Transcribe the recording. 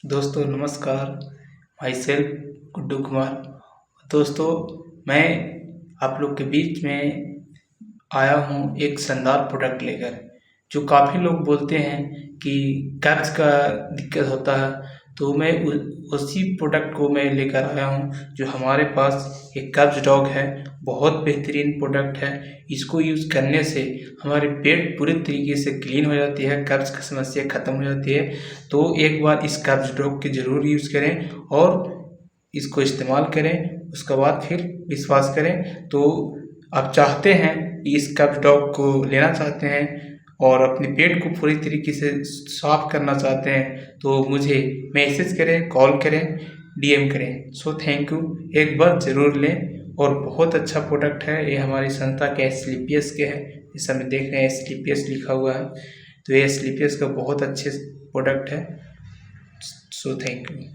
दोस्तों नमस्कार। My self Guddu Kumar. दोस्तों मैं आप लोग के बीच में आया हूँ एक शानदार प्रोडक्ट लेकर, जो काफ़ी लोग बोलते हैं कि कब्ज़ का दिक्कत होता है, तो मैं उसी प्रोडक्ट को मैं लेकर आया हूँ। जो हमारे पास एक कब्ज़ डॉग है, बहुत बेहतरीन प्रोडक्ट है। इसको यूज़ करने से हमारे पेट पूरे तरीके से क्लीन हो जाती है, कब्ज़ की समस्या ख़त्म हो जाती है। तो एक बार इस कब्ज़ डॉग की ज़रूर यूज़ करें और इसको इस्तेमाल करें, उसके बाद फिर विश्वास करें। तो आप चाहते हैं कि इस कब्ज़ डॉग को लेना चाहते हैं और अपने पेट को पूरी तरीके से साफ़ करना चाहते हैं, तो मुझे मैसेज करें, कॉल करें, डीएम करें। So thank you. एक बार ज़रूर लें और बहुत अच्छा प्रोडक्ट है। ये हमारी संस्था के एस्क्लेपियस के है। इस समय देख रहे हैं एस्क्लेपियस लिखा हुआ है, तो ये एस्क्लेपियस का बहुत अच्छे प्रोडक्ट है। So thank you.